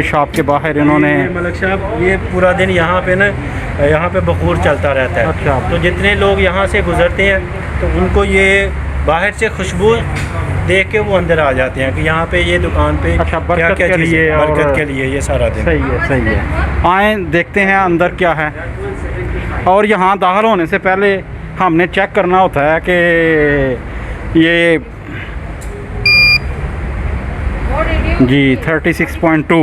Shop के बाहर इन्होंने मलिक साहब ये पूरा दिन यहाँ पे ना यहाँ पे बखूर चलता रहता है। अच्छा। तो जितने लोग यहाँ से गुज़रते हैं तो उनको ये बाहर से खुशबू देख के वो अंदर आ जाते हैं कि यहाँ पे ये दुकान पे अच्छा, बरकत क्या के लिए और बरकत के लिए ये सारा दिन। सही है। आए देखते हैं अंदर क्या है। और यहाँ दाखिल होने से पहले हमने चेक करना होता है कि ये जी 36.2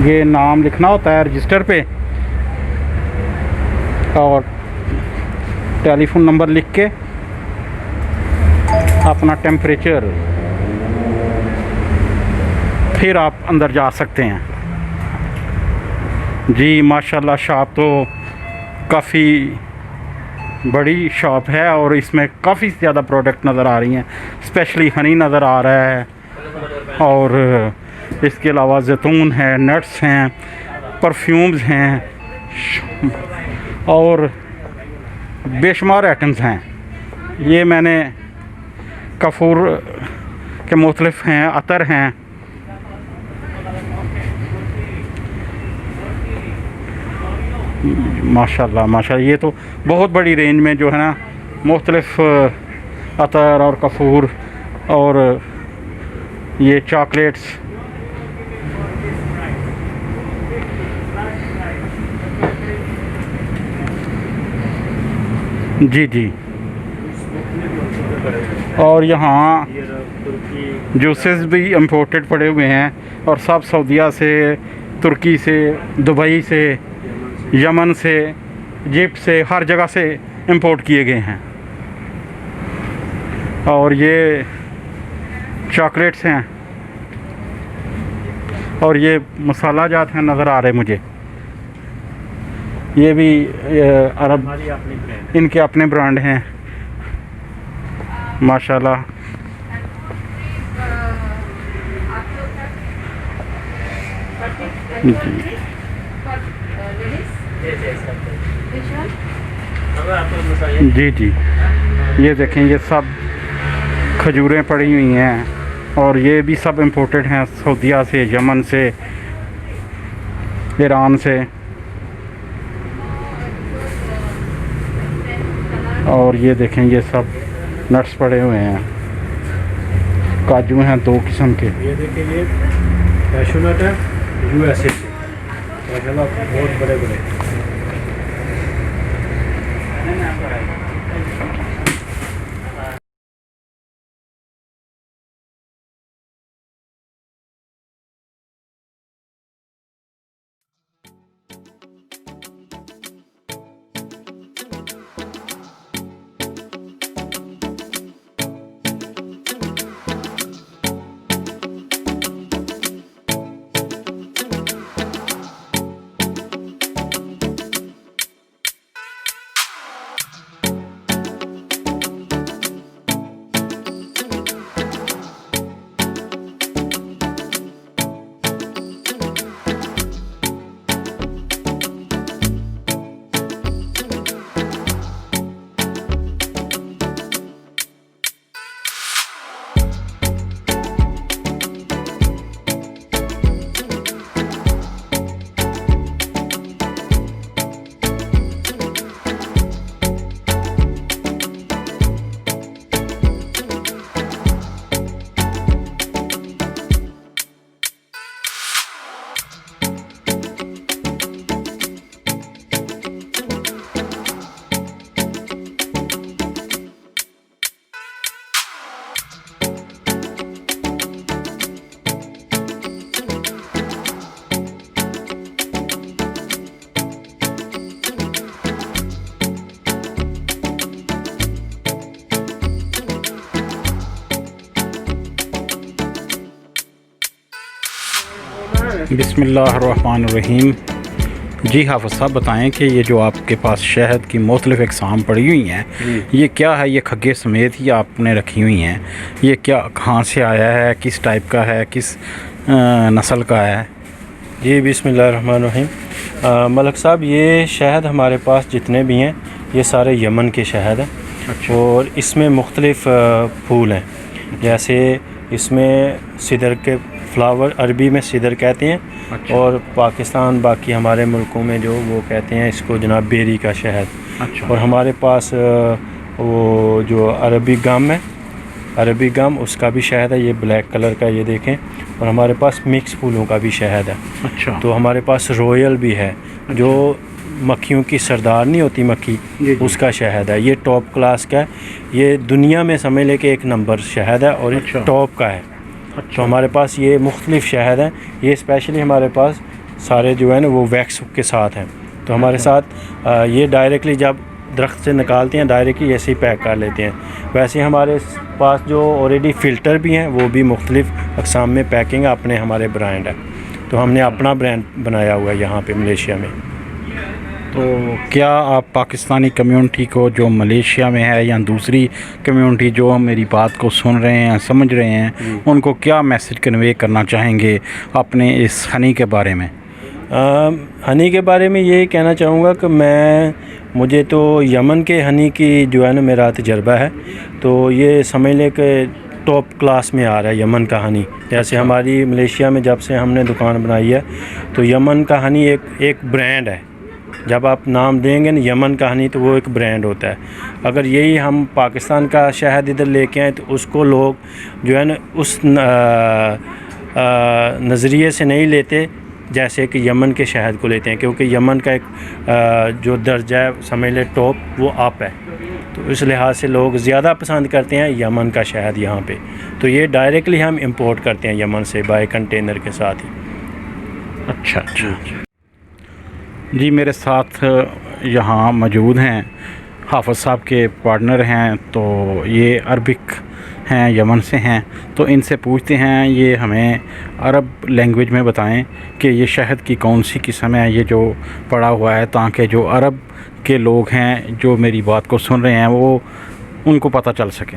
ये नाम लिखना होता है रजिस्टर पे और टेलीफोन नंबर लिख के अपना टेम्परेचर, फिर आप अंदर जा सकते हैं। जी माशाल्लाह शॉप तो काफ़ी बड़ी शॉप है और इसमें काफ़ी ज़्यादा प्रोडक्ट नज़र आ रही हैं। स्पेशली हनी नज़र आ रहा है और इसके अलावा जैतून है, नट्स हैं, परफ्यूम्स हैं और बेशुमार आइटम्स हैं। ये मैंने कपूर के मुख्तलिफ हैं, अतर हैं। माशाल्लाह ये तो बहुत बड़ी रेंज में जो है ना मुख्तलिफ अतर और कपूर और ये चॉकलेट्स। जी और यहाँ जूसेस भी इम्पोर्टेड पड़े हुए हैं और सब सऊदीया से, तुर्की से, दुबई से, यमन से, इजिप्ट से, हर जगह से इंपोर्ट किए गए हैं। और ये चॉकलेट्स हैं और ये मसाला जात हैं नज़र आ रहे मुझे। ये भी अरब इनके अपने ब्रांड हैं माशाल्लाह। जी ये देखें, ये सब खजूरें पड़ी हुई हैं और ये भी सब इंपोर्टेड हैं सऊदीया से, यमन से, ईरान से। और ये देखें, ये सब नट्स पड़े हुए हैं, काजू हैं 2 किस्म के। ये देखिए, ये कैशू नट है USA से, माशाल्लाह बहुत बड़े बड़े। बिस्मिल्लाहिर्रहमानिर्रहीम। जी हाफ़िज़ साहब बताएं कि ये जो आपके पास शहद की मुख्तलिफ़ इक़साम पड़ी हुई हैं, ये क्या है? ये खग्गे समेत ही आपने रखी हुई हैं। ये क्या, कहाँ से आया है, किस टाइप का है, किस नस्ल का है? जी बिस्मिल्लाहिर्रहमानिर्रहीम। मलिक साहब, ये शहद हमारे पास जितने भी हैं ये सारे यमन के शहद हैं। अच्छा। और इसमें मुख्तलिफ़ फूल हैं, जैसे इसमें सिदर के फ्लावर, अरबी में सिदर कहते हैं। अच्छा। और पाकिस्तान बाकी हमारे मुल्कों में जो वो कहते हैं इसको जनाब बेरी का शहद। अच्छा। और हमारे पास वो जो अरबी गम है, अरबी गम उसका भी शहद है, ये ब्लैक कलर का, ये देखें। और हमारे पास मिक्स फूलों का भी शहद है। अच्छा। तो हमारे पास रॉयल भी है, जो मक्खियों की सरदार नहीं होती मक्खी, जी। उसका शहद है। ये टॉप क्लास का है, ये दुनिया में समझ ले कि एक नंबर शहद है और अच्छा। ये टॉप का है। अच्छा। तो हमारे पास ये मुख्तलिफ शहद हैं। ये स्पेशली हमारे पास सारे जो है ना वो वैक्स के साथ हैं। तो हमारे साथ ये डायरेक्टली जब दरख्त से निकालते हैं डायरेक्टली ऐसे ही पैक कर लेते हैं। वैसे हमारे पास जो ऑलरेडी फ़िल्टर भी हैं वो भी मुख्तलिफ अक़साम में पैकिंग अपने हमारे ब्रांड है। तो हमने अपना ब्रांड बनाया हुआ है यहाँ पे मलेशिया में। तो क्या आप पाकिस्तानी कम्युनिटी को जो मलेशिया में है या दूसरी कम्युनिटी जो मेरी बात को सुन रहे हैं, समझ रहे हैं, उनको क्या मैसेज कन्वे करना चाहेंगे अपने इस हनी के बारे में? हनी के बारे में यही कहना चाहूँगा कि मुझे तो यमन के हनी की जो है ना मेरा तजर्बा है। तो ये समझ लें कि टॉप क्लास में आ रहा है यमन का हनी। जैसे हमारी मलेशिया में जब से हमने दुकान बनाई है तो यमन का हनी एक ब्रांड है। जब आप नाम देंगे ना यमन का हनी तो वो एक ब्रांड होता है। अगर यही हम पाकिस्तान का शहद इधर लेके आए तो उसको लोग जो है ना उस नज़रिए से नहीं लेते जैसे कि यमन के शहद को लेते हैं, क्योंकि यमन का एक जो दर्जा है समझ ले टॉप वो अप है। तो इस लिहाज से लोग ज़्यादा पसंद करते हैं यमन का शहद यहाँ पे। तो ये डायरेक्टली हम इंपोर्ट करते हैं यमन से बाय कंटेनर के साथ ही। अच्छा अच्छा जी। मेरे साथ यहाँ मौजूद हैं हाफ़िज़ साहब के पार्टनर हैं। तो ये अरबिक हैं, यमन से हैं। तो इनसे पूछते हैं ये हमें अरब लैंग्वेज में बताएं कि ये शहद की कौन सी किस्म है ये जो पड़ा हुआ है, ताकि जो अरब के लोग हैं जो मेरी बात को सुन रहे हैं वो उनको पता चल सके।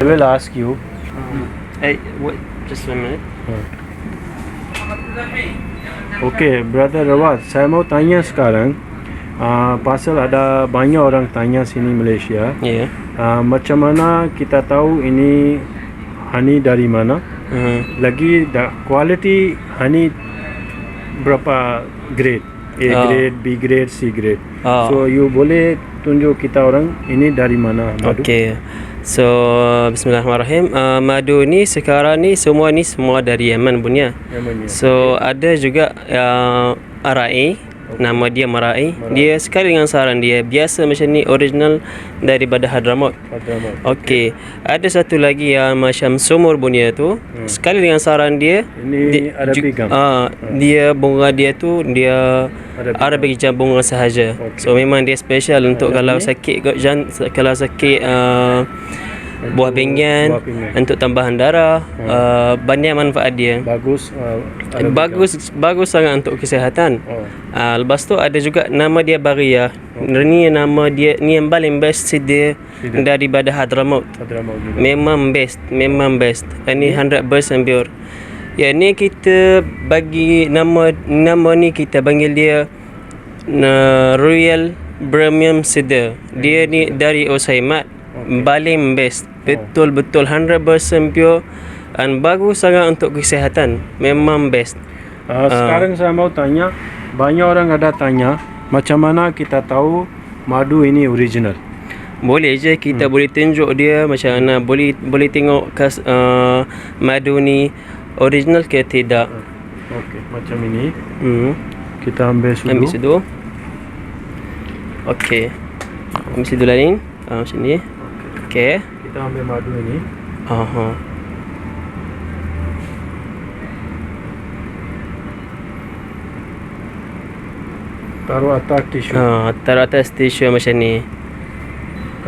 I will ask you. Hey, wait, just a minute. Oke, Brother Rawat, saya mau tanya sekarang, pasal ada banyak orang tanya sini Malaysia, Yeah. macam mana kita tahu ini honey dari mana? Lagi quality honey berapa grade? A grade, B grade, C grade. So you boleh tunjuk kita orang ini dari mana madu? Okay. So bismillahirrahmanirrahim. Madu ni sekarang ni semua dari Yaman punya. So ada juga Arai, nama dia Marai. Dia sekali dengan saran dia biasa macam ni, original daripada Hadramaut. Okey, ada satu lagi yang macam sumur punya tu, sekali dengan saran dia Ini Arabic gum. dia bunga dia tu dia Arabic jam bunga sahaja. So memang dia special untuk kalau sakit kalau sakit buah pinggan, untuk tambahan darah, banyak manfaat dia. Bagus sangat untuk kesihatan. Lepas tu ada juga nama dia Baria. Ni nama dia ni yang paling best dia daripada Hadramaut. Memang best. Ini 100% pure. Ya, ni kita bagi nama ni kita panggil dia Royal Premium Cedar. Dia ni dari Usaimat. Paling best. Betul-betul 100% pure dan bagus sangat untuk kesihatan. Memang best. Sekarang saya mau tanya, banyak orang ada tanya macam mana kita tahu madu ini original? Boleh je kita boleh tunjuk dia macam mana, boleh tengok madu ni original ke tidak. Oke, macam ini. Kita ambil sudu. Okey. Ambil sudu lain. Macam ni. Okey. Kita ambil madu ini. Taruh atas tisu. Taruh atas tisu macam ni.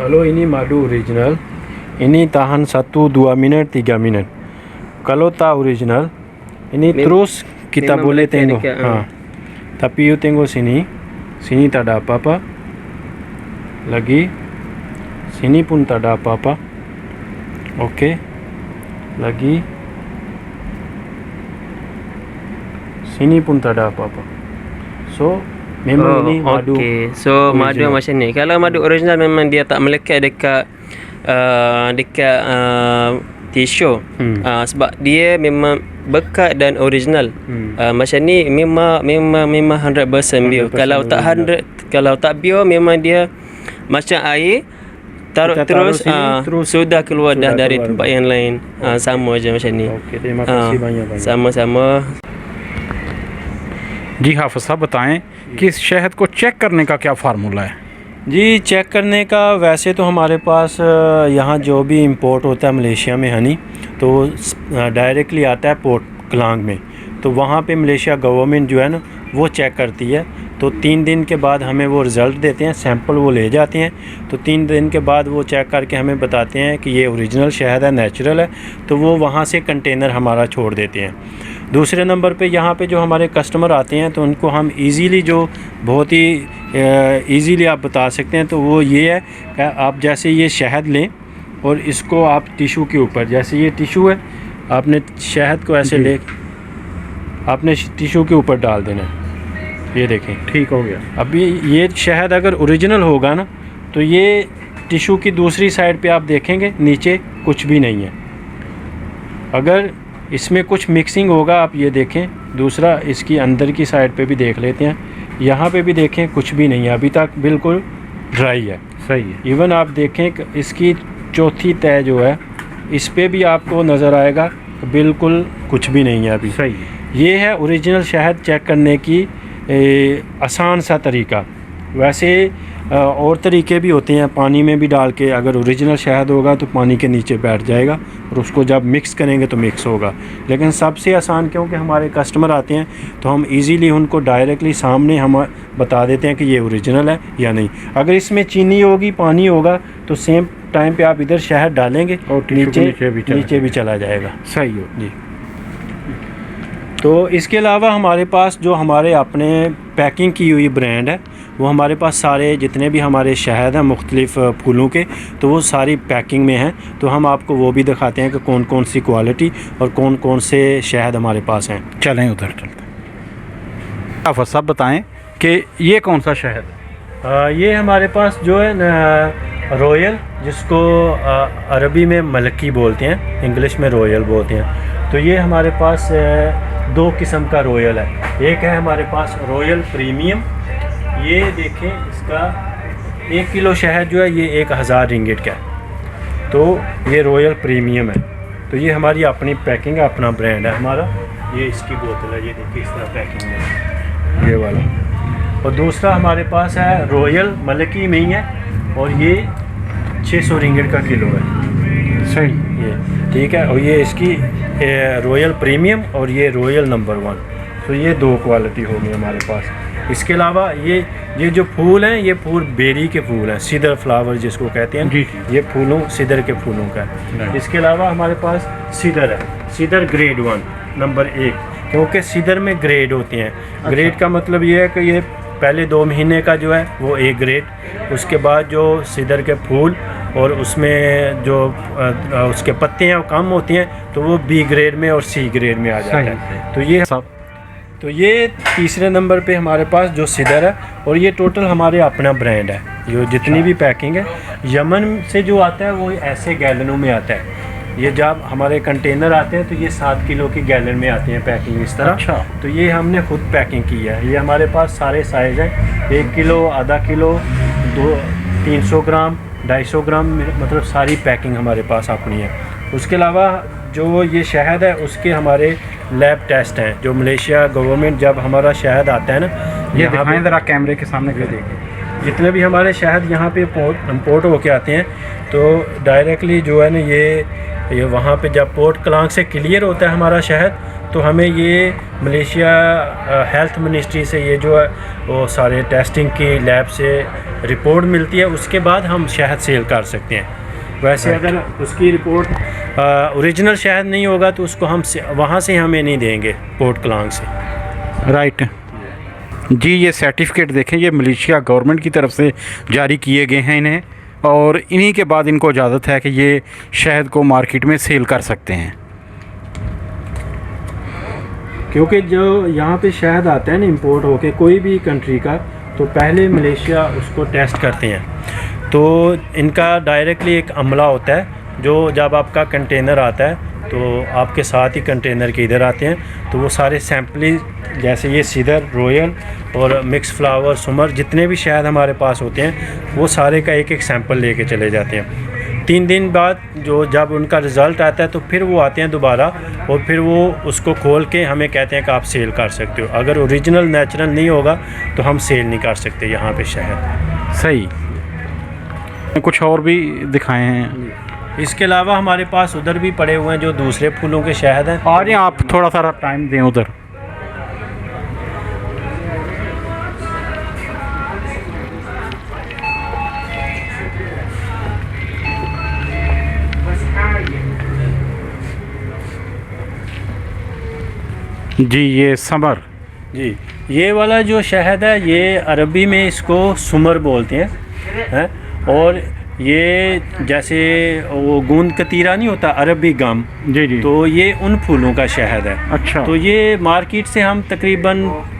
Kalau ini madu original, ini tahan 1-2 minit, 3 minit. Kalau tak original, ini terus kita boleh tengok. Tapi you tengok sini, sini tak ada apa-apa. Lagi, sini pun tak ada apa-apa. Okey. Lagi, sini pun tak ada apa-apa. So, memang ini madu. Okey. So madu macam ni. Kalau madu original memang dia tak melekat dekat tisu. Sebab dia memang bekat dan original. Macam ni memang 100% bio. Kalau tak 100, kalau tak bio memang dia macam air taruh terus sudah keluar dah dari tempat yang lain. Sama aja macam ni. Okey, terima kasih banyak-banyak. Sama-sama. जी हाफिज़ साहब बताएं कि इस शहद को check करने का क्या फार्मूला है? जी, चेक करने का वैसे तो हमारे पास यहाँ जो भी इंपोर्ट होता है मलेशिया में हनी, तो डायरेक्टली आता है पोर्ट क्लांग में। तो वहाँ पे मलेशिया गवर्नमेंट जो है ना वो चेक करती है। तो 3 दिन के बाद हमें वो रिज़ल्ट देते हैं, सैंपल वो ले जाते हैं। तो 3 दिन के बाद वो चेक करके हमें बताते हैं कि ये ओरिजिनल शहद है, नेचुरल है। तो वो वहाँ से कंटेनर हमारा छोड़ देते हैं। दूसरे नंबर पे यहाँ पे जो हमारे कस्टमर आते हैं तो उनको हम इजीली जो बहुत ही इजीली आप बता सकते हैं, तो वो ये है कि आप जैसे ये शहद लें और इसको आप टिशू के ऊपर, जैसे ये टिशू है, आपने शहद को ऐसे ले आपने टिशू के ऊपर डाल देना है। ये देखें, ठीक हो गया। अभी ये शहद अगर ओरिजिनल होगा ना, तो ये टिशू की दूसरी साइड पे आप देखेंगे नीचे कुछ भी नहीं है। अगर इसमें कुछ मिक्सिंग होगा, आप ये देखें, दूसरा इसकी अंदर की साइड पे भी देख लेते हैं, यहाँ पे भी देखें कुछ भी नहीं है, अभी तक बिल्कुल ड्राई है। सही है। इवन आप देखें कि इसकी चौथी तय जो है, इस पे भी आपको नज़र आएगा बिल्कुल कुछ भी नहीं है अभी। सही है। ये है ओरिजिनल शहद चेक करने की आसान सा तरीका। वैसे और तरीके भी होते हैं, पानी में भी डाल के, अगर ओरिजिनल शहद होगा तो पानी के नीचे बैठ जाएगा और उसको जब मिक्स करेंगे तो मिक्स होगा। लेकिन सबसे आसान, क्योंकि हमारे कस्टमर आते हैं तो हम इजीली उनको डायरेक्टली सामने हम बता देते हैं कि ये ओरिजिनल है या नहीं। अगर इसमें चीनी होगी, पानी होगा, तो सेम टाइम पे आप इधर शहद डालेंगे और नीचे भी चला जाएगा। सही हो जी। तो इसके अलावा हमारे पास जो हमारे अपने पैकिंग की हुई ब्रांड है, वो हमारे पास सारे जितने भी हमारे शहद हैं मुख्तलिफ़ फूलों के, तो वो सारी पैकिंग में हैं। तो हम आपको वो भी दिखाते हैं कि कौन कौन सी क्वालिटी और कौन कौन से शहद हमारे पास हैं। चलें उधर चलते हैं। आप सब बताएं कि ये कौन सा शहद है? ये हमारे पास जो है रॉयल, जिसको अरबी में मलकी बोलते हैं, इंग्लिश में रॉयल बोलते हैं। तो ये हमारे पास 2 किस्म का रॉयल है। एक है हमारे पास रॉयल प्रीमियम, ये देखें, इसका 1 किलो शहद जो है ये 1000 रिंगिट का है। तो ये रॉयल प्रीमियम है। तो ये हमारी अपनी पैकिंग है, अपना ब्रांड है हमारा। ये इसकी बोतल है, ये देखिए इस तरह पैकिंग में है, ये वाला। और दूसरा हमारे पास है रॉयल मलकी में ही है, और ये 600 रिंगिट का किलो है। सही। ये ठीक है। और ये इसकी रॉयल प्रीमियम और ये रॉयल नंबर 1। तो ये 2 क्वालिटी होगी हमारे पास। इसके अलावा ये जो फूल हैं, ये फूल बेरी के फूल हैं, सीडर फ्लावर जिसको कहते हैं। जी। ये फूलों सीडर के फूलों का है। इसके अलावा हमारे पास सीडर है, सीडर ग्रेड 1 नंबर 1, क्योंकि सीडर में ग्रेड होते हैं। ग्रेड का मतलब ये है कि ये पहले 2 महीने का जो है वो A ग्रेड, उसके बाद जो सीडर के फूल और उसमें जो उसके पत्ते हैं वो कम होती हैं, तो वो B ग्रेड में और C ग्रेड में आ जाता है। तो ये सब, तो ये तीसरे नंबर पे हमारे पास जो सीडर है, और ये टोटल हमारे अपना ब्रांड है। जो जितनी भी पैकिंग है, यमन से जो आता है वो ऐसे गैलनों में आता है। ये जब हमारे कंटेनर आते हैं तो ये 7 किलो की गैलन में आते हैं पैकिंग इस तरह। अच्छा। तो ये हमने खुद पैकिंग की है। ये हमारे पास सारे साइज़ हैं, 1 किलो, आधा किलो, 300 ग्राम, 250 ग्राम, मतलब सारी पैकिंग हमारे पास अपनी है। उसके अलावा जो ये शहद है उसके हमारे लैब टेस्ट हैं जो मलेशिया गवर्नमेंट जब हमारा शहद आता है ना, ये यहाँ दिखाएं पे ज़रा कैमरे के सामने कर देखिए जितने भी हमारे शहद यहाँ पे इम्पोर्ट होके आते हैं तो डायरेक्टली जो है ना ये वहाँ पे जब पोर्ट क्लांग से क्लियर होता है हमारा शहद, तो हमें ये मलेशिया हेल्थ मिनिस्ट्री से ये जो है वो सारे टेस्टिंग की लैब से रिपोर्ट मिलती है, उसके बाद हम शहद सेल कर सकते हैं। वैसे अगर उसकी रिपोर्ट ओरिजिनल शहद नहीं होगा तो उसको हम वहाँ से हमें नहीं देंगे पोर्ट क्लांग से। राइट जी, ये सर्टिफिकेट देखें, ये मलेशिया गवर्नमेंट की तरफ से जारी किए गए हैं इन्हें, और इन्हीं के बाद इनको इजाज़त है कि ये शहद को मार्केट में सेल कर सकते हैं। क्योंकि जो यहाँ पे शहद आता है ना इंपोर्ट होके कोई भी कंट्री का, तो पहले मलेशिया उसको टेस्ट करते हैं। तो इनका डायरेक्टली एक अमला होता है जो जब आपका कंटेनर आता है तो आपके साथ ही कंटेनर के इधर आते हैं, तो वो सारे सैम्पल जैसे ये सीदर, रॉयल और मिक्स फ्लावर, सुमर, जितने भी शहद हमारे पास होते हैं वो सारे का एक एक सैंपल लेके चले जाते हैं। 3 दिन बाद जो जब उनका रिज़ल्ट आता है तो फिर वो आते हैं दोबारा और फिर वो उसको खोल के हमें कहते हैं कि आप सेल कर सकते हो। अगर ओरिजिनल नेचुरल नहीं होगा तो हम सेल नहीं कर सकते यहाँ पे शहद। सही, कुछ और भी दिखाए हैं। इसके अलावा हमारे पास उधर भी पड़े हुए हैं जो दूसरे फूलों के शहद हैं। और ये आप थोड़ा सा टाइम दें उधर। जी, ये समर जी, ये वाला जो शहद है ये अरबी में इसको सुमर बोलते हैं, और ये जैसे वो गूंद कतीरा नहीं होता अरबी गम, जी, तो ये उन फूलों का शहद है। अच्छा। तो ये मार्केट से हम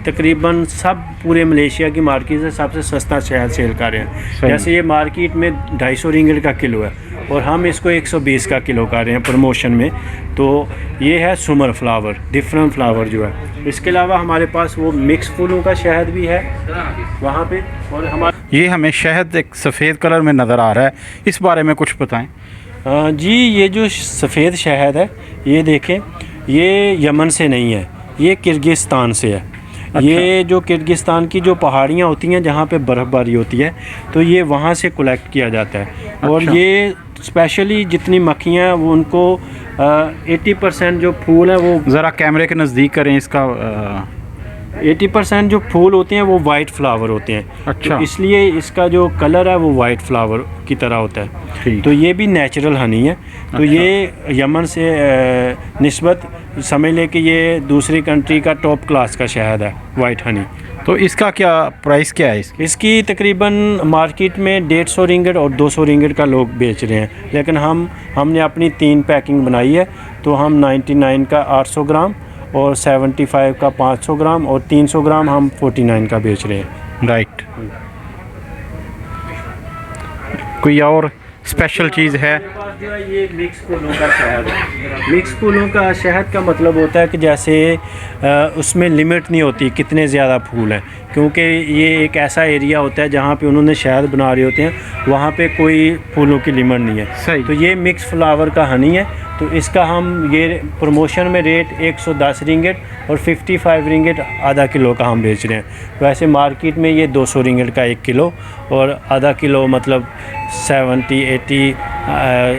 तकरीबन सब पूरे मलेशिया की मार्केट से सबसे सस्ता शहद सेल कर रहे हैं। जैसे ये मार्केट में 250 रिंगिट का किलो है और हम इसको 120 का किलो कर रहे हैं प्रमोशन में। तो ये है सुमर फ्लावर, डिफरेंट फ्लावर जो है। इसके अलावा हमारे पास वो मिक्स फूलों का शहद भी है वहाँ पे। और हमारे ये हमें शहद एक सफ़ेद कलर में नज़र आ रहा है, इस बारे में कुछ बताएं। जी, ये जो सफ़ेद शहद है ये देखें, ये यमन से नहीं है, ये किर्गिस्तान से है। अच्छा। ये जो किर्गिस्तान की जो पहाड़ियाँ होती हैं जहाँ पे बर्फ़बारी होती है तो ये वहाँ से कलेक्ट किया जाता है। अच्छा। और ये स्पेशली जितनी मक्खियाँ हैं वो उनको 80% जो फूल हैं वो ज़रा कैमरे के नज़दीक करें इसका। 80% जो फूल होते हैं वो वाइट फ्लावर होते हैं। अच्छा। तो इसलिए इसका जो कलर है वो वाइट फ्लावर की तरह होता है। तो ये भी नेचुरल हनी है। तो अच्छा। ये यमन से निस्बत समझ ले कि ये दूसरी कंट्री का टॉप क्लास का शहद है, वाइट हनी। तो इसका क्या प्राइस क्या है इसकी तकरीबन मार्केट में 150 रिंगिट और 200 रिंगिट का लोग बेच रहे हैं, लेकिन हमने अपनी 3 पैकिंग बनाई है। तो हम 99 का 800 ग्राम और 75 का 500 ग्राम और 300 ग्राम हम 49 का बेच रहे हैं। राइट। कोई और स्पेशल चीज़ है? जो है ये मिक्स फूलों का शहद है। मिक्स फूलों का शहद का मतलब होता है कि जैसे उसमें लिमिट नहीं होती कितने ज़्यादा फूल हैं, क्योंकि ये एक ऐसा एरिया होता है जहाँ पे उन्होंने शहद बना रहे होते हैं, वहाँ पे कोई फूलों की लिमिट नहीं है। सही। तो ये मिक्स फ्लावर का हनी है। तो इसका हम ये प्रमोशन में रेट 110 रिंगिट और 55 रिंगिट आधा किलो का हम बेच रहे हैं। वैसे मार्केट में ये 200 रिंगिट का 1 किलो और आधा किलो मतलब 70-80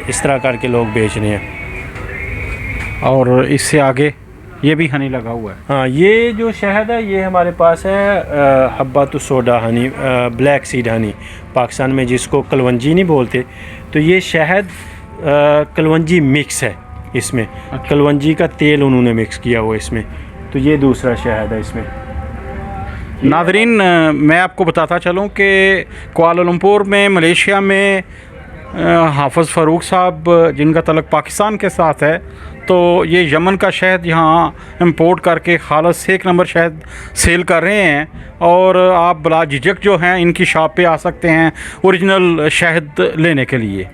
इस तरह करके लोग बेच रहे हैं। और इससे आगे ये भी हनी लगा हुआ है। हाँ, ये जो शहद है ये हमारे पास है हब्बातु सोडा honey, black seed honey, Pakistan में जिसको कलवंजी नहीं बोलते। तो ये शहद कलवंजी मिक्स है इसमें। अच्छा। कलवंजी का तेल उन्होंने मिक्स किया हुआ इसमें। तो ये दूसरा शहद है इसमें। नाज़रीन, मैं आपको बताता चलूँ कि कुआलालंपुर में मलेशिया में हाफ़िज़ फ़ारूक साहब जिनका तल्लुक़ पाकिस्तान के साथ है, तो ये यमन का शहद यहाँ इंपोर्ट करके खालस 1 नंबर शहद सेल कर रहे हैं। और आप बला झिझक जो हैं इनकी शॉप पे आ सकते हैं ओरिजिनल शहद लेने के लिए।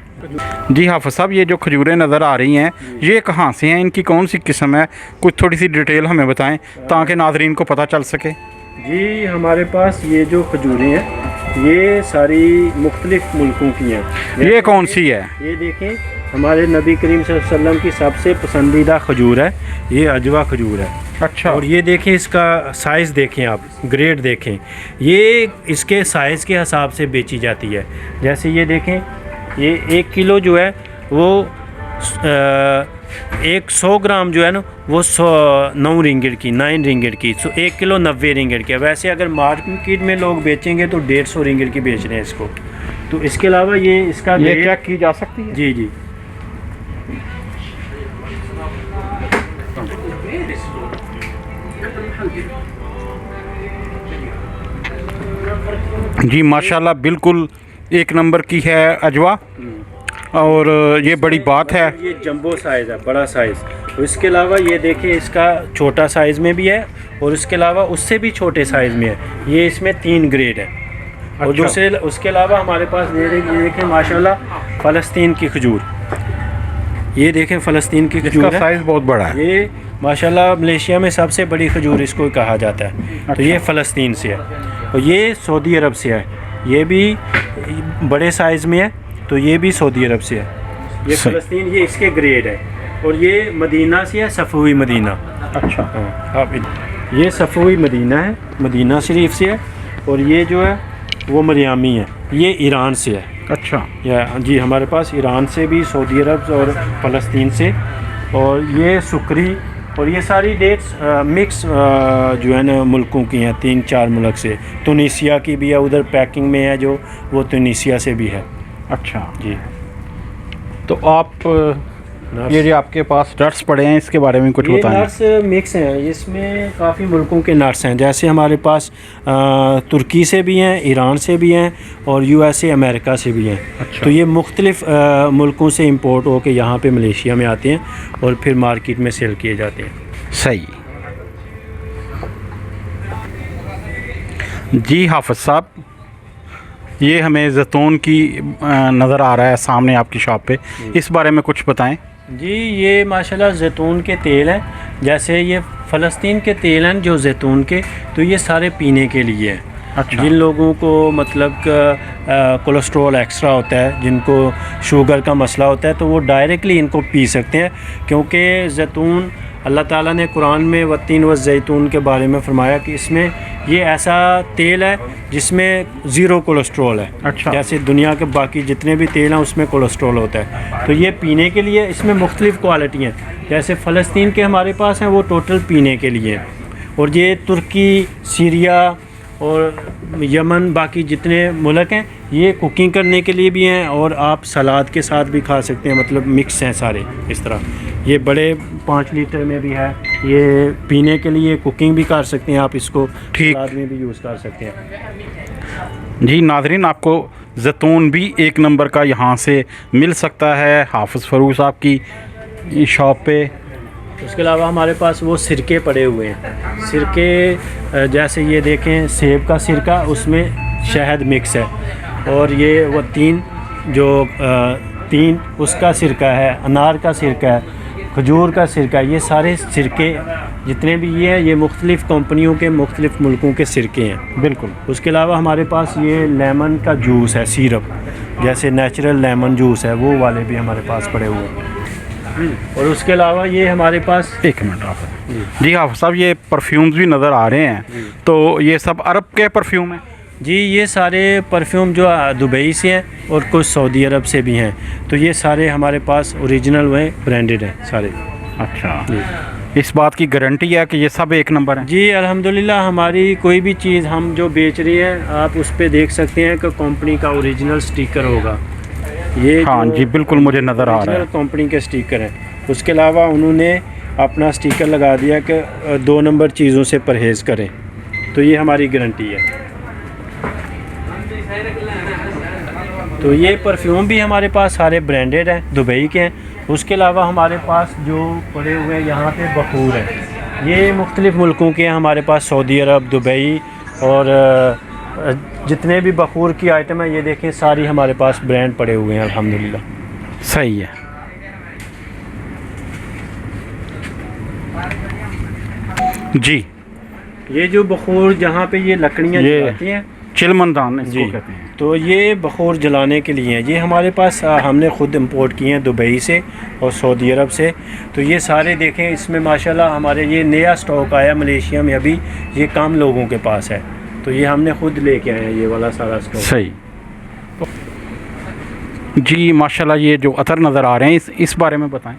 जी हाफ़िज़ साहब, ये जो खजूरें नज़र आ रही हैं ये कहाँ से हैं, इनकी कौन सी किस्म है, कुछ थोड़ी सी डिटेल हमें बताएं ताकि नाज़रीन को पता चल सके। जी, हमारे पास ये जो खजूरें हैं ये सारी मुख्तलिफ़ मुल्कों की हैं। ये कौन सी है? ये देखें, हमारे नबी करीम सल्लल्लाहु अलैहि वसल्लम की सबसे पसंदीदा खजूर है, ये अजवा खजूर है। अच्छा। और ये देखें, इसका साइज़ देखें आप, ग्रेड देखें, ये इसके साइज़ के हिसाब से बेची जाती है। जैसे ये देखें, ये 1 किलो जो है वो 100 ग्राम जो है ना वो 9 रिंगिट की, 9 रिंगिट की। 1 किलो 90 रिंगिट की। वैसे अगर मार्केट में लोग बेचेंगे तो 150 रिंगिट की बेच रहे हैं इसको। तो इसके अलावा ये इसका ये ग्रेड चेक की जा सकती है? जी जी। जी माशाल्लाह बिल्कुल एक नंबर की है अजवा, और ये बड़ी बात है। ये जंबो साइज़ है, बड़ा साइज़। और इसके अलावा ये देखें, इसका छोटा साइज़ में भी है और इसके अलावा उससे भी छोटे साइज़ में है। ये इसमें 3 ग्रेड है। और अच्छा। दूसरे उसके अलावा हमारे पास ये देखें माशाल्लाह फ़लस्तीन की खजूर। ये देखें फ़लस्तीन की खजूर इसका है। साइज़ बहुत बड़ा है। ये माशाल्लाह मलेशिया में सबसे बड़ी खजूर इसको कहा जाता है। तो ये फ़लस्तीन से है और ये सऊदी अरब से है। ये भी बड़े साइज़ में है, तो ये भी सऊदी अरब से है। ये सही। फ़लस्तीन, ये इसके ग्रेड है। और ये मदीना से है, सफ़वी मदीना। अच्छा। हाँ, आप ये सफ़वी मदीना है, मदीना शरीफ से है। और ये जो है वो मरियामी है, ये ईरान से है। अच्छा। या जी, हमारे पास ईरान से भी, सऊदी अरब और फ़लस्तीन से। और ये सुकरी और ये सारी डेट्स मिक्स जो है ना मुल्कों की हैं, 3-4 मुल्क से। तुनीसिया की भी है, उधर पैकिंग में है जो, वो तुनीसिया से भी है। अच्छा जी। तो आप ये जो आपके पास नट्स पड़े हैं इसके बारे में कुछ ये बताएं। नट्स मिक्स हैं, इसमें काफ़ी मुल्कों के नट्स हैं। जैसे हमारे पास तुर्की से भी हैं, ईरान से भी हैं और USA अमेरिका से भी हैं। अच्छा। तो ये मुख्तलिफ़ मुल्कों से इंपोर्ट होकर यहाँ पे मलेशिया में आते हैं और फिर मार्केट में सेल किए जाते हैं। सही। जी हाफिज़ साहब, ये हमें जैतून की नज़र आ रहा है सामने आपकी शॉप पे, इस बारे में कुछ बताएं। जी, ये माशाल्लाह जैतून के तेल हैं। जैसे ये फ़लस्तीन के तेल हैं जो जैतून के, तो ये सारे पीने के लिए हैं। अच्छा। जिन लोगों को मतलब कोलेस्ट्रॉल एक्स्ट्रा होता है, जिनको शुगर का मसला होता है, तो वो डायरेक्टली इनको पी सकते हैं। क्योंकि जैतून, अल्लाह ताला ने कुरान में वत्तीन व जैतून के बारे में फरमाया कि इसमें ये ऐसा तेल है जिसमें ज़ीरो कोलेस्ट्रॉल है। अच्छा। जैसे दुनिया के बाकी जितने भी तेल हैं उसमें कोलेस्ट्रॉल होता है। तो ये पीने के लिए, इसमें मुख्तलिफ़ क्वालिटी हैं। जैसे फ़लस्तीन के हमारे पास हैं, वो टोटल पीने के लिए हैं। और ये तुर्की, सीरिया और यमन, बाकी जितने मुल्क हैं, ये कुकिंग करने के लिए भी हैं और आप सलाद के साथ भी खा सकते हैं। मतलब मिक्स हैं सारे इस तरह। ये बड़े 5 लीटर में भी है, ये पीने के लिए, कुकिंग भी कर सकते हैं आप इसको, ठीक। सलाद में भी यूज़ कर सकते हैं। जी नाज़रीन, आपको जैतून भी एक नंबर का यहाँ से मिल सकता है हाफिज़ फ़रूक साहब की शॉप पे। उसके अलावा हमारे पास वो सिरके पड़े हुए हैं। सिरके जैसे ये देखें, सेब का सिरका, उसमें शहद मिक्स है। और ये वो 3 उसका सिरका है, अनार का सिरका है, खजूर का सिरका। ये सारे सिरके जितने भी ये हैं, ये मुख्तलिफ़ कंपनियों के, मुख्तलिफ़ मुल्कों के सिरके हैं। बिल्कुल। उसके अलावा हमारे पास ये लेमन का जूस है, सिरप, जैसे नेचुरल लेमन जूस है, वो वाले भी हमारे पास पड़े हुए हैं। और उसके अलावा ये हमारे पास, एक मिनट आप। जी हाफिज़ साहब, ये परफ्यूम्स भी नज़र आ रहे हैं, तो ये सब अरब के परफ्यूम हैं? जी, ये सारे परफ्यूम जो दुबई से हैं और कुछ सऊदी अरब से भी हैं। तो ये सारे हमारे पास ओरिजिनल व ब्रांडेड हैं सारे। अच्छा। इस बात की गारंटी है कि ये सब एक नंबर है? जी अल्हम्दुलिल्लाह, हमारी कोई भी चीज़ हम जो बेच रही हैं, आप उस पर देख सकते हैं कि कंपनी का ओरिजिनल स्टिकर होगा। ये हाँ जी, बिल्कुल मुझे नज़र आ रहा है। कंपनी के स्टिकर हैं। उसके अलावा उन्होंने अपना स्टिकर लगा दिया कि 2 नंबर चीज़ों से परहेज़ करें। तो ये हमारी गारंटी है। तो ये परफ्यूम भी हमारे पास सारे ब्रांडेड हैं, दुबई के हैं। उसके अलावा हमारे पास जो पड़े हुए हैं यहाँ पे बखूर है, ये मुख्तलिफ़ मुल्कों के हैं हमारे पास, सऊदी अरब, दुबई और जितने भी बखूर की आइटम है, ये देखें सारी हमारे पास ब्रांड पड़े हुए हैं अल्हम्दुलिल्लाह। सही है। जी, ये जो बखूर जहाँ पे ये लकड़ियाँ ये जलाती हैं, चिलमनदान इसको जी, कहते हैं। तो ये बखोर जलाने के लिए हैं। ये हमारे पास हमने ख़ुद इंपोर्ट किए हैं दुबई से और सऊदी अरब से। तो ये सारे देखें, इसमें माशाल्लाह हमारे ये नया स्टॉक आया मलेशिया में, अभी ये कम लोगों के पास है, तो ये हमने ख़ुद लेके आए हैं ये वाला सारा स्टॉक। सही जी, माशाल्लाह ये जो अतर नज़र आ रहे हैं इस बारे में बताएं।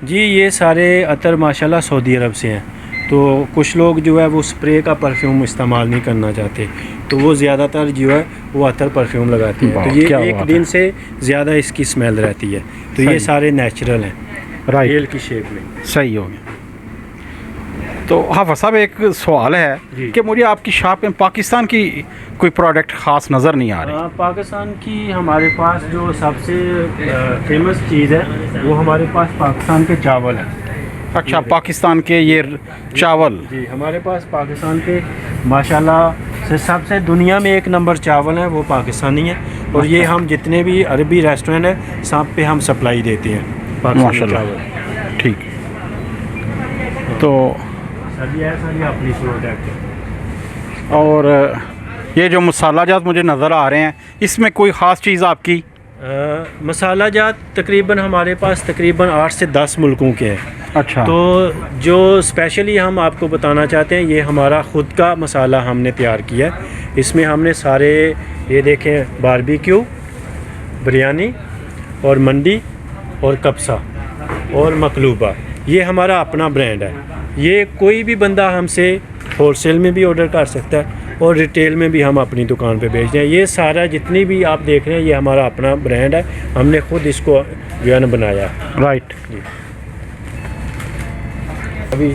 जी, ये सारे अतर माशाल्लाह सऊदी अरब से हैं। तो कुछ लोग जो है वो स्प्रे का परफ्यूम इस्तेमाल नहीं करना चाहते, तो वो ज़्यादातर जो है वो अतर परफ्यूम लगाते हैं। तो क्या ये एक बात दिन है। से ज़्यादा इसकी स्मेल रहती है। तो सही। ये सारे नेचुरल हैं, राइट, बेल की शेप में। सही हो गया। तो हाफ़िज़ साहब एक सवाल है जी। कि मुझे आपकी शॉप में पाकिस्तान की कोई प्रोडक्ट ख़ास नज़र नहीं आ रही। पाकिस्तान की हमारे पास जो सबसे फेमस चीज़ है वो हमारे पास पाकिस्तान के चावल है। अच्छा, पाकिस्तान के ये चावल। जी, हमारे पास पाकिस्तान के माशाल्लाह से सबसे दुनिया में एक नंबर चावल है, वो पाकिस्तानी है। और ये हम जितने भी अरबी रेस्टोरेंट है सब पे हम सप्लाई देते हैं पाकिस्तानी माशाल्लाह। चावल। ठीक, तो सर ये है, सर ये अपनी प्रोडक्ट है। और ये जो मसाला जात मुझे नज़र आ रहे हैं, इसमें कोई ख़ास चीज़ आपकी? मसाला जात तकरीबन हमारे पास तकरीबन 8 से 10 मुल्कों के हैं। अच्छा, तो जो स्पेशली हम आपको बताना चाहते हैं, ये हमारा ख़ुद का मसाला हमने तैयार किया है। इसमें हमने सारे ये देखें, बारबेक्यू, बिरयानी और मंडी और कब्सा और मकलूबा, ये हमारा अपना ब्रांड है। ये कोई भी बंदा हमसे होलसेल में भी ऑर्डर कर सकता है और रिटेल में भी हम अपनी दुकान पे बेचते हैं। ये सारा जितनी भी आप देख रहे हैं ये हमारा अपना ब्रांड है, हमने ख़ुद इसको जो है ना बनाया है। राइट जी। अभी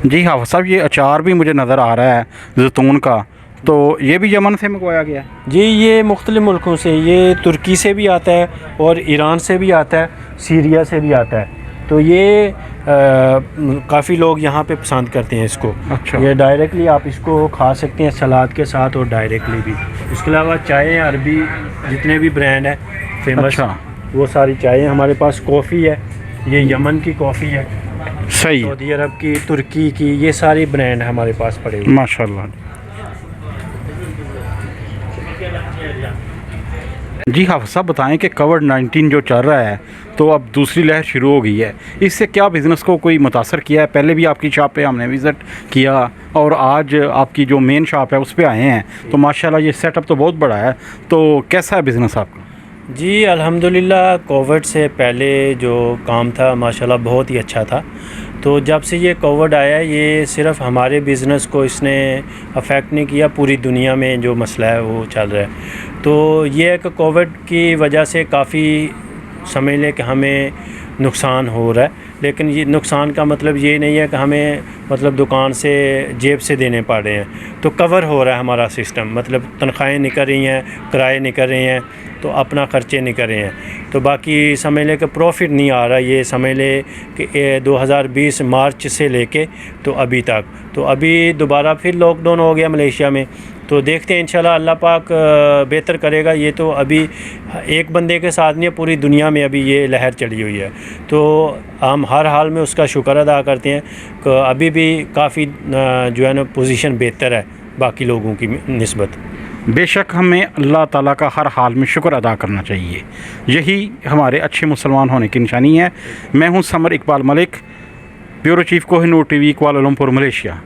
जी हाँ साहब, ये अचार भी मुझे नज़र आ रहा है जैतून का, तो ये भी यमन से मंगवाया गया है? जी, ये मुख्तलिफ़ मुल्कों से, ये तुर्की से भी आता है और ईरान से भी आता है, सीरिया से भी आता है। तो ये काफ़ी लोग यहाँ पे पसंद करते हैं इसको। अच्छा। ये डायरेक्टली आप इसको खा सकते हैं सलाद के साथ और डायरेक्टली भी। इसके अलावा चाय अरबी जितने भी ब्रांड है फेमस, अच्छा। वो सारी चाय हैं। हमारे पास कॉफ़ी है, ये यमन की कॉफ़ी है, सही, सऊदी अरब की, तुर्की की, ये सारी ब्रांड हमारे पास पड़े हुए। माशाल्लाह। जी हाँ साहब, बताएं कि कोविड-19 जो चल रहा है तो अब दूसरी लहर शुरू हो गई है, इससे क्या बिज़नेस को कोई मुतासर किया है? पहले भी आपकी शॉप पे हमने विज़िट किया और आज आपकी जो मेन शॉप है उस पे आए हैं, तो माशाल्लाह ये सेटअप तो बहुत बड़ा है, तो कैसा है बिज़नेस आपका? जी, अल्हम्दुलिल्लाह कोविड से पहले जो काम था माशाल्लाह बहुत ही अच्छा था। तो जब से ये कोविड आया, ये सिर्फ़ हमारे बिज़नेस को इसने अफेक्ट नहीं किया, पूरी दुनिया में जो मसला है वो चल रहा है। तो ये है कि कोविड की वजह से काफ़ी समझ लें कि हमें नुकसान हो रहा है, लेकिन ये नुकसान का मतलब ये नहीं है कि हमें मतलब दुकान से जेब से देने पड़ रहे हैं। तो कवर हो रहा है हमारा सिस्टम, मतलब तनख्वाहें निकल रही हैं, किराए निकल रहे हैं, तो अपना ख़र्चे निकल रहे हैं। तो बाकी समझ लें कि प्रॉफिट नहीं आ रहा। ये समझ लें कि 2020 मार्च से लेके तो अभी तक, तो अभी दोबारा फिर लॉकडाउन हो गया मलेशिया में। तो देखते हैं इंशाल्लाह अल्लाह पाक बेहतर करेगा। ये तो अभी एक बंदे के साथ नहीं, पूरी दुनिया में अभी ये लहर चली हुई है। तो हम हर हाल में उसका शुक्र अदा करते हैं कि अभी भी काफ़ी जो है ना पोजीशन बेहतर है बाकी लोगों की निस्बत। बेशक हमें अल्लाह ताला का हर हाल में शुक्र अदा करना चाहिए, यही हमारे अच्छे मुसलमान होने की निशानी है। मैं हूं summer Iqbal Malik, bureau chief Kohinoor TV, Kuala Lumpur, Malaysia.